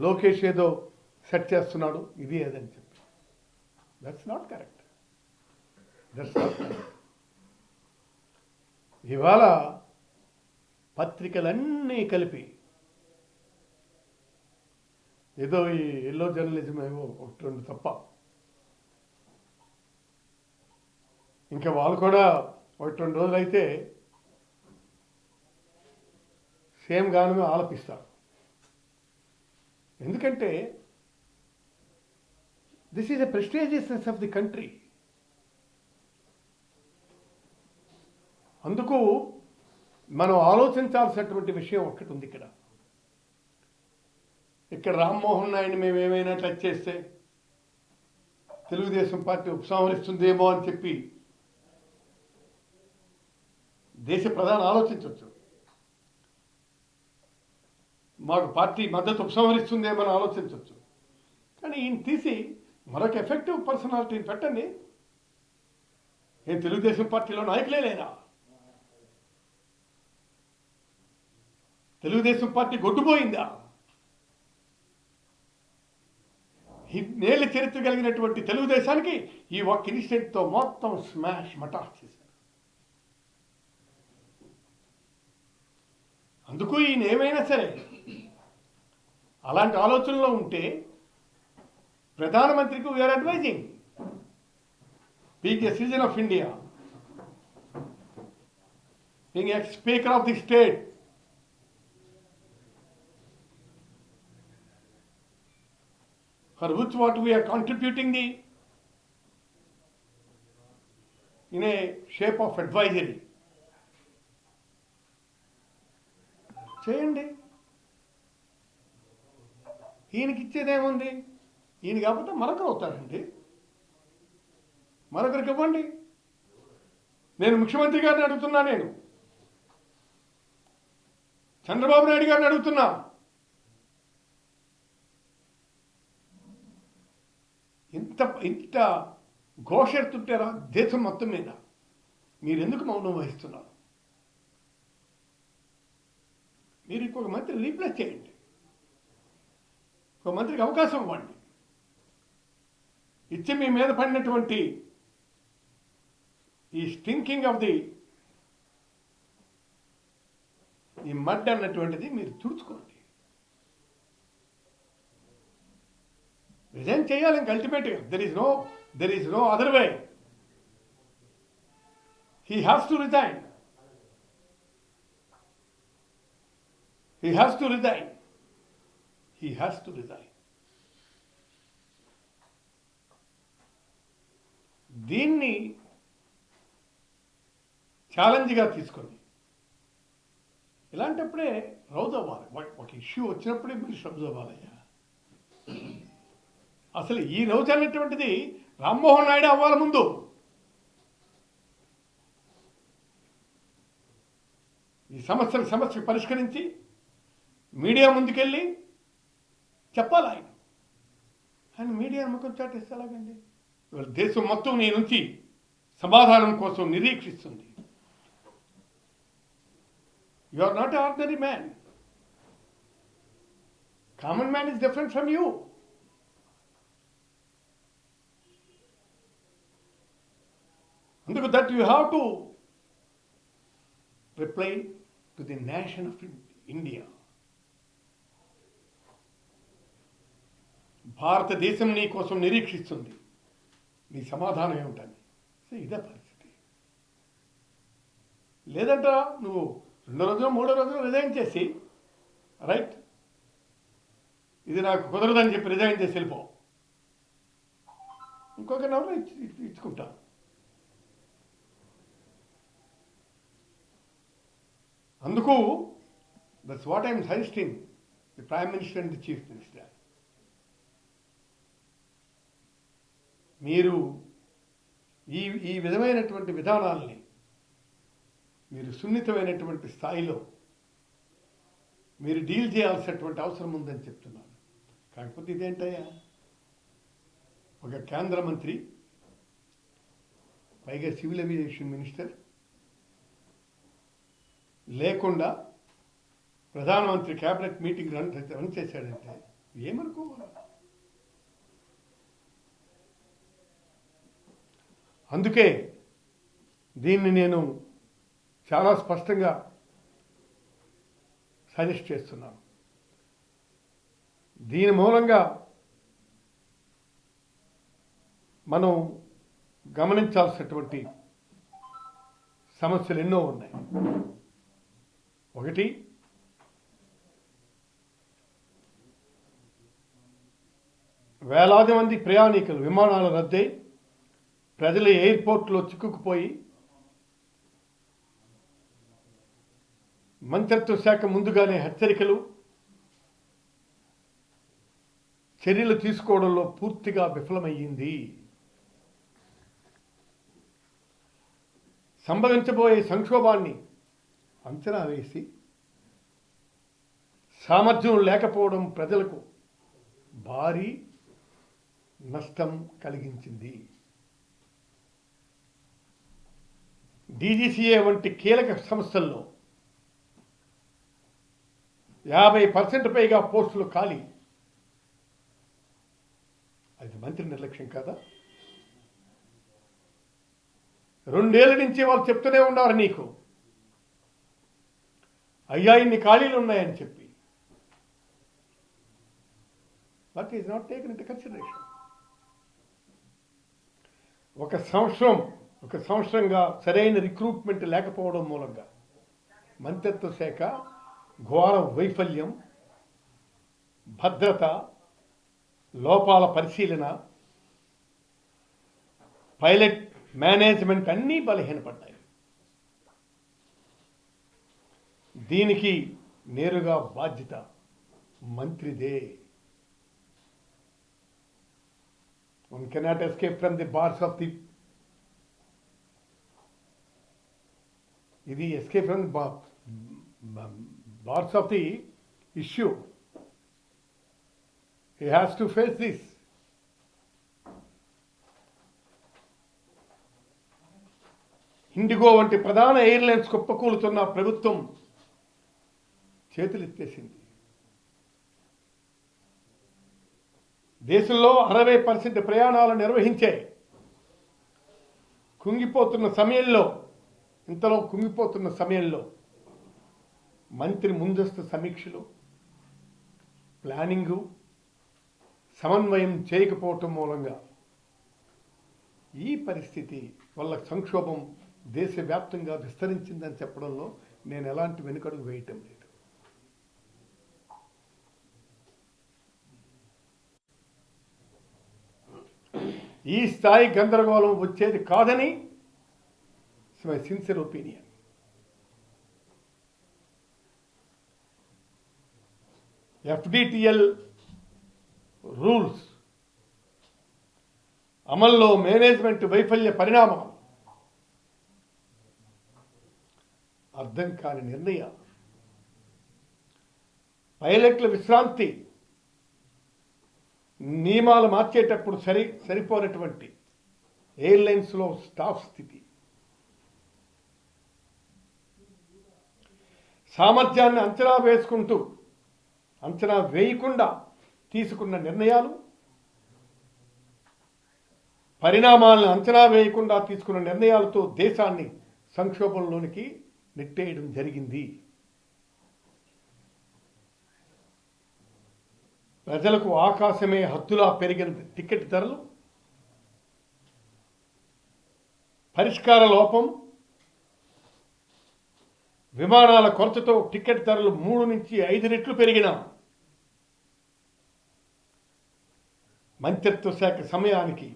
లోకేష్ ఏదో సెట్ చేస్తున్నాడు ఇది ఏదని చెప్పి. That's not correct. ఇవాళ పత్రికలన్నీ కలిపి ఏదో ఈ ఎల్లో జర్నలిజం ఏమో ఒకటి రెండు తప్ప ఇంకా వాళ్ళు కూడా ఒకటి రెండు రోజులు అయితే సేమ్ గానమే ఆలపిస్తారు. ఎందుకంటే this is a prestigiousness of the country. అందుకు మనం ఆలోచించాల్సినటువంటి విషయం ఒక్కటి ఉంది. ఇక్కడ రామ్మోహన్ నాయుడిని మేము ఏమైనా టచ్ చేస్తే తెలుగుదేశం పార్టీ ఉపసంహరిస్తుందేమో అని చెప్పి దేశ ప్రధాని ఆలోచించవచ్చు. మాకు పార్టీ మద్దతు ఉపసంహరిస్తుందేమో అని ఆలోచించవచ్చు. కానీ ఈయన తీసి మరొక ఎఫెక్టివ్ పర్సనాలిటీని పెట్టండి. ఏం తెలుగుదేశం పార్టీలో నాయకులే లేరా? తెలుగుదేశం పార్టీ గొడ్డుపోయిందా? నేల చరిత్ర కలిగినటువంటి తెలుగుదేశానికి ఈ ఒక్క ఇన్సిడెంట్తో మొత్తం స్మాష్ మటాష్ చేశారు. అందుకు ఈయన ఏమైనా సరే అలాంటి ఆలోచనలో ఉంటే ప్రధానమంత్రికి we are advising being a citizen of India, being a speaker of the state, for which what we are contributing in a shape of advisory. చేయండి. ఈయనకి ఇచ్చేదేముంది? ఈయన కాకపోతే మరొకరు అవుతారండి. మరొకరికి ఇవ్వండి. నేను ముఖ్యమంత్రి గారిని అడుగుతున్నా, నేను చంద్రబాబు నాయుడు గారిని అడుగుతున్నా, ఇంత ఘోషెడుతుంటారా దేశం మొత్తం మీద? మీరెందుకు మౌనం వహిస్తున్నారు? మీరు ఇంకొక మంత్రి రీప్లేస్ చేయండి, ఒక మంత్రికి అవకాశం ఇవ్వండి. ఇచ్చి మీ మీద పడినటువంటి ఈ స్టింకింగ్ ఆఫ్ ది ఈ మడ్ అన్నటువంటిది మీరు తుడుచుకోండి. రిజైన్ చేయాలి ఇంక అల్టిమేట్గా. There is no other way. He has to resign. He has to resign. దీన్ని ఛాలెంజ్గా తీసుకొని ఇలాంటప్పుడే రౌజ్ అవ్వాలి. ఒక ఇష్యూ వచ్చినప్పుడే మీరు రౌజ్ అవ్వాలయ్యా. అసలు ఈ రౌజ్ అనేటువంటిది రామ్మోహన్ నాయుడు అవ్వాలి ముందు. ఈ సమస్య పరిష్కరించి మీడియా ముందుకెళ్ళి చెప్పాలి. ఆయన మీడియా ముఖం చాటేస్తే ఎలాగండి? దేశం మొత్తం నీ నుంచి సమాధానం కోసం నిరీక్షిస్తుంది. You are not ordinary man. Common man is different from you. అందుకు that you have to reply to the nation of India. భారతదేశం నీ కోసం నిరీక్షిస్తుంది. నీ సమాధానం ఏమిటని. ఇదే పరిస్థితి. లేదంట నువ్వు 2 రోజులు 3 రోజులు రిజైన్ చేసి రైట్ ఇది నాకు కుదరదని చెప్పి రిజైన్ చేసి వెళ్ళిపో. ఇంకొక నెలలో ఇచ్చుకుంటా. అందుకు that's what I'm suggesting the prime minister and the chief minister. మీరు ఈ విధమైనటువంటి విధానాల్ని మీరు సున్నితమైనటువంటి స్థాయిలో మీరు డీల్ చేయాల్సినటువంటి అవసరం ఉందని చెప్తున్నాను. కాకపోతే ఇదేంటయ్యా, ఒక కేంద్ర మంత్రి, పైగా సివిల్ ఏవియేషన్ మినిస్టర్ లేకుండా ప్రధానమంత్రి క్యాబినెట్ మీటింగ్ రన్ చేశాడంటే ఏమనుకోవాలి? అందుకే దీన్ని నేను చాలా స్పష్టంగా సజెస్ట్ చేస్తున్నాను. దీని మూలంగా మనం గమనించాల్సినటువంటి సమస్యలు ఎన్నో ఉన్నాయి. ఒకటి, వేలాది మంది ప్రయాణికులు విమానాలు రద్దయి ప్రజలు ఎయిర్పోర్ట్లో చిక్కుకుపోయి మంత్రిత్వ శాఖ ముందుగానే హెచ్చరికలు, చర్యలు తీసుకోవడంలో పూర్తిగా విఫలమయ్యింది. సంభవించబోయే సంక్షోభాన్ని అంచనా వేసి సామర్థ్యం లేకపోవడం ప్రజలకు భారీ నష్టం కలిగించింది. డీజీసీఏ వంటి కీలక సంస్థల్లో 50% పైగా పోస్టులు ఖాళీ. అది మంత్రి నిర్లక్ష్యం కాదా? 2 ఏళ్ల నుంచి వాళ్ళు చెప్తూనే ఉన్నారు నీకు, అయ్యా ఇన్ని ఖాళీలు ఉన్నాయని చెప్పి. But is not taken into consideration. ఒక సంవత్సరంగా సరైన రిక్రూట్మెంట్ లేకపోవడం మూలంగా మంత్రిత్వ శాఖ ఘోర వైఫల్యం, భద్రత లోపాల పరిశీలన, పైలట్ మేనేజ్మెంట్ అన్నీ బలహీనపడ్డాయి. దీనికి నేరుగా బాధ్యత మంత్రిదే. One cannot escape from the bars of the escape from the bars of the issue. He has to face this. IndiGo వంటి ప్రధాన ఎయిర్లైన్స్ కుప్పకూలుతున్న ప్రభుత్వం చేతులెత్తేసింది. దేశంలో 60% ప్రయాణాలు నిర్వహించే కుంగిపోతున్న సమయంలో మంత్రి ముందస్తు సమీక్షలు, ప్లానింగు, సమన్వయం చేయకపోవటం మూలంగా ఈ పరిస్థితి వల్ల సంక్షోభం దేశవ్యాప్తంగా విస్తరించిందని చెప్పడంలో నేను ఎలాంటి వెనుకడుగు వేయటం లేదు. ఈ స్థాయి గందరగోళం వచ్చేది కాదని my sincere opinion. FDTL rules అమల్లో మేనేజ్మెంట్ వైఫల్య పరిణామాలు, అర్థం కాని నిర్ణయాలు, పైలట్ల విశ్రాంతి, నియమాలు మార్చేటప్పుడు సరిపోనటువంటి ఎయిర్లైన్స్లో స్టాఫ్ స్థితి, సామర్థ్యాన్ని అంచనా వేయకుండా తీసుకున్న నిర్ణయాలు, పరిణామాలను అంచనా వేయకుండా తీసుకున్న నిర్ణయాలతో దేశాన్ని సంక్షోభంలోనికి నెట్టేయడం జరిగింది. ప్రజలకు ఆకాశమే హద్దులా పెరిగిన టికెట్ ధరలు, పరిష్కార లోపం, విమానాల కొరతతో టికెట్ ధరలు 3 నుంచి 5 రెట్లు పెరిగిన మంత్రిత్వ శాఖ సమయానికి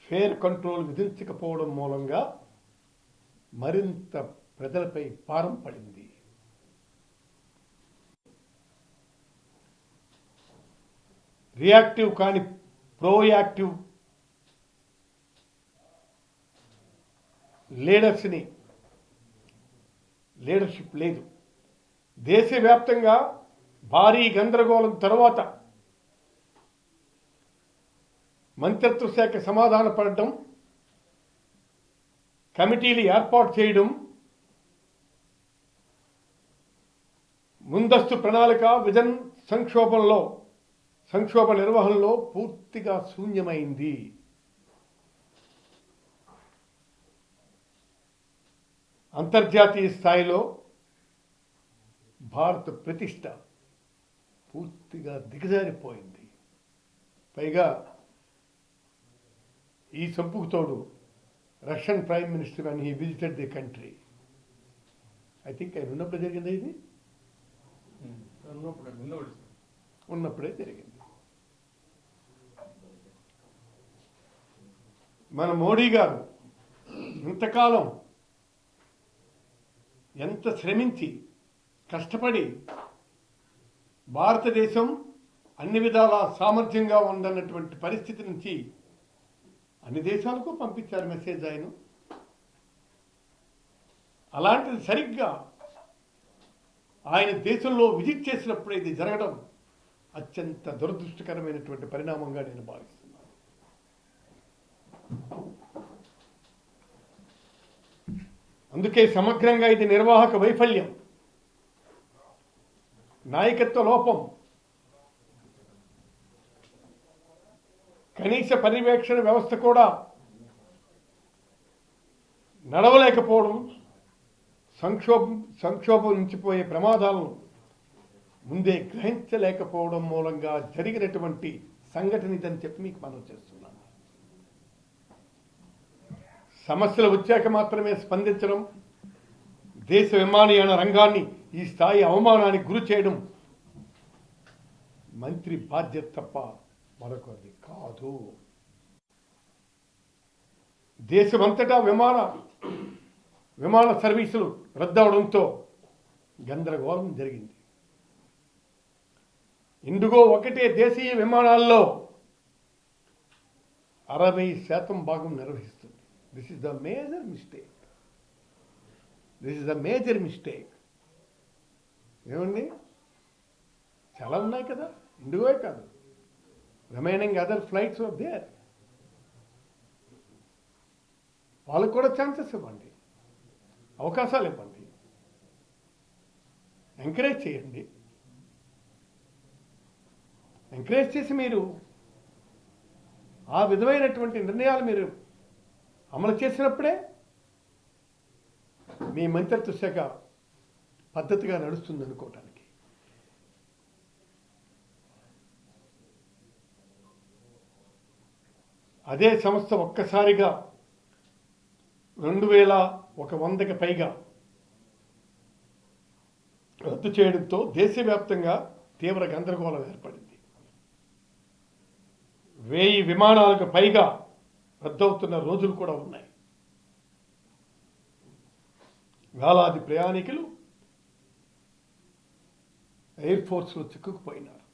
ఫేర్ కంట్రోల్ విధించకపోవడం మూలంగా మరింత ప్రజలపై భారం పడింది. రియాక్టివ్ కాని ప్రోయాక్టివ్ లీడర్షిప్ లేదు. దేశవ్యాప్తంగా భారీ గందరగోళం తర్వాత మంత్రిత్వ శాఖ సమాధాన పడడం, కమిటీలు ఏర్పాటు చేయడం, ముందస్తు ప్రణాళిక విజన్ సంక్షోభ నిర్వహణలో పూర్తిగా శూన్యమైంది. అంతర్జాతీయ స్థాయిలో భారత ప్రతిష్ట పూర్తిగా దిగజారిపోయింది. పైగా ఈ సంపుకు తోడు రష్యన్ ప్రైమ్ మినిస్టర్ అని visited the country. I think ఆయన ఉన్నప్పుడే జరిగింది. ఇది ఉన్నప్పుడే జరిగింది. మన మోడీ గారు ఇంతకాలం ఎంత శ్రమించి కష్టపడి భారతదేశం అన్ని విధాల సామర్థ్యంగా ఉందన్నటువంటి పరిస్థితి నుంచి అన్ని దేశాలకు పంపించారు మెసేజ్ ఆయన. అలాంటిది సరిగ్గా ఆయన దేశంలో విజిట్ చేసినప్పుడు ఇది జరగడం అత్యంత దురదృష్టకరమైనటువంటి పరిణామంగా నేను భావిస్తున్నాను. అందుకే సమగ్రంగా ఇది నిర్వాహక వైఫల్యం, నాయకత్వ లోపం, కనీస పర్యవేక్షణ వ్యవస్థ కూడా నడవలేకపోవడం, సంక్షోభం నుంచి పోయే ప్రమాదాలను ముందే గ్రహించలేకపోవడం మూలంగా జరిగినటువంటి సంఘటన ఇదని చెప్పి మీకు మనం చేస్తున్నాను. సమస్యలు వచ్చాక మాత్రమే స్పందించడం, దేశ విమానయాన రంగాన్ని ఈ స్థాయి అవమానానికి గురి చేయడం మంత్రి బాధ్యత తప్ప మరొకటి కాదు. దేశమంతటా విమాన సర్వీసులు రద్దవడంతో గందరగోళం జరిగింది. ఇండిగో ఒకటే దేశీయ విమానాల్లో 60% భాగం నిర్వహిస్తుంది. This is the major mistake. ఏమండి, చాలా ఉన్నాయి కదా, ఇండిగోయే కాదు, remaining other flights are there. వాళ్ళకు కూడా ఛాన్సెస్ ఇవ్వండి, అవకాశాలు ఇవ్వండి, ఎంకరేజ్ చేయండి. ఎంకరేజ్ చేసి మీరు ఆ విధమైనటువంటి నిర్ణయాలు మీరు అమలు చేసినప్పుడే మీ మంత్రిత్వ శాఖ పద్ధతిగా నడుస్తుంది అనుకోవటానికి. అదే సంస్థ ఒక్కసారిగా 2100కి పైగా రద్దు చేయడంతో దేశవ్యాప్తంగా తీవ్ర గందరగోళం ఏర్పడింది. 1000 విమానాలకు పైగా రద్దవుతున్న రోజులు కూడా ఉన్నాయి. వేలాది ప్రయాణికులు ఎయిర్ ఫోర్స్లో చిక్కుకుపోయినారు.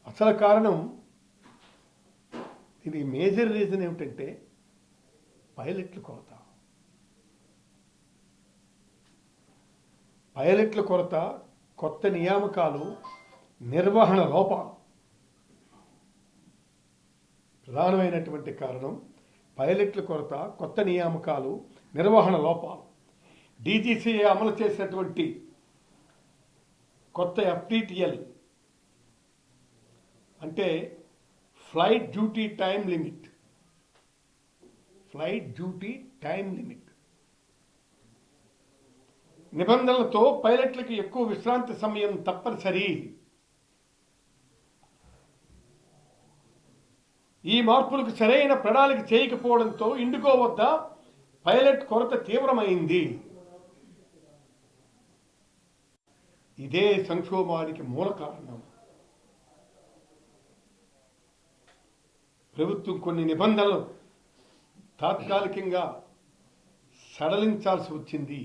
అసలు కారణం, ఇది మేజర్ రీజన్ ఏమిటంటే పైలట్ల కొరత. పైలట్ల కొరత, కొత్త నియామకాలు, నిర్వహణ లోపాలు ప్రధానమైనటువంటి కారణం. పైలట్ల కొరత, కొత్త నియామకాలు, నిర్వహణ లోపాలు. డీజీసీఏ అమలు చేసినటువంటి కొత్త FTTL అంటే ఫ్లైట్ డ్యూటీ టైం లిమిట్ నిబంధనలతో పైలట్లకు ఎక్కువ విశ్రాంతి సమయం తప్పనిసరి. ఈ మార్పులకు సరైన ప్రణాళిక చేయకపోవడంతో ఇండిగో వద్ద పైలట్ కొరత తీవ్రమైంది. ఇదే సంక్షోభానికి మూల కారణం. ప్రభుత్వం కొన్ని నిబంధనలు తాత్కాలికంగా సడలించాల్సి వచ్చింది.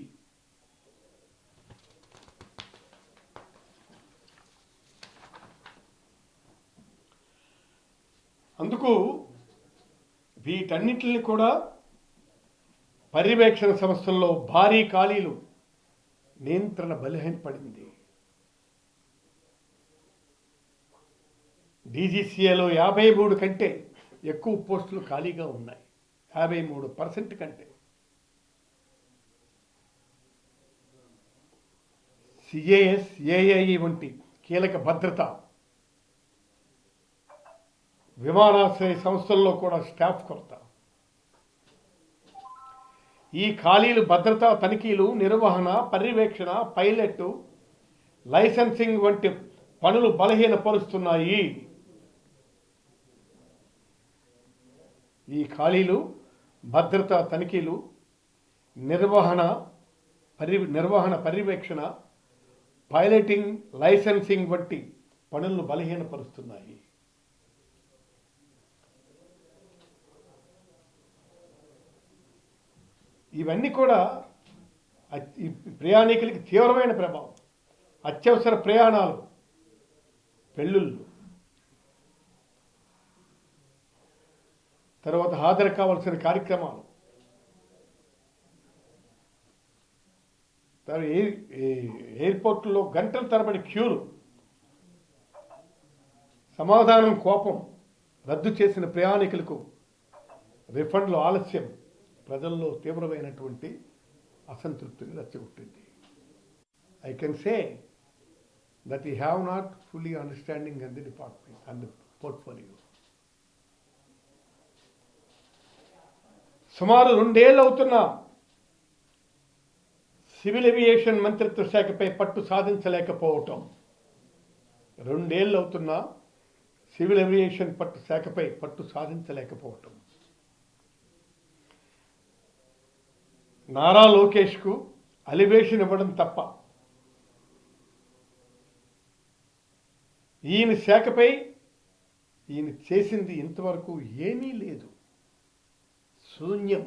అందుకు వీటన్నిటిని కూడా పర్యవేక్షణ సంస్థల్లో భారీ ఖాళీలు, నియంత్రణ బలహీనపడింది. డీజీసీఏలో 53 కంటే ఎక్కువ పోస్టులు ఖాళీగా ఉన్నాయి. 53% కంటే. సిఏఎస్, ఏఐఈ వంటి కీలక భద్రత విమానాశ్రయ సంస్థల్లో కూడా స్టాఫ్ కొరత. ఈ ఖాళీలు భద్రతా తనిఖీలు, నిర్వహణ, పర్యవేక్షణ, పైలట్, లైసెన్సింగ్ వంటి పనులు బలహీనపరుస్తున్నాయి. ఈ ఖాళీలు భద్రతా తనిఖీలు, నిర్వహణ, పర్యవేక్షణ, పైలటింగ్, లైసెన్సింగ్ వంటి పనులను బలహీనపరుస్తున్నాయి. ఇవన్నీ కూడా ప్రయాణికులకి తీవ్రమైన ప్రభావం. అత్యవసర ప్రయాణాలు, పెళ్ళిళ్ళు, తర్వాత హాజరు కావాల్సిన కార్యక్రమాలు, ఎయిర్పోర్ట్లో గంటల తరబడి క్యూలు, సమాధానం కోపం, రద్దు చేసిన ప్రయాణికులకు రిఫండ్లు ఆలస్యం ప్రజల్లో తీవ్రమైనటువంటి అసంతృప్తిని రెచ్చగొట్టింది. I can say that we have not fully understanding in the department and the portfolio. సుమారు 2 ఏళ్ళు అవుతున్నా సివిల్ ఏవియేషన్ మంత్రిత్వ శాఖపై పట్టు సాధించలేకపోవటం. 2 ఏళ్ళు అవుతున్నా సివిల్ ఏవియేషన్ శాఖపై పట్టు సాధించలేకపోవటం. నారా లోకేష్కు అలివేషన్ ఇవ్వడం తప్ప ఈయన శాఖపై ఈయన చేసింది ఇంతవరకు ఏమీ లేదు. శూన్యం.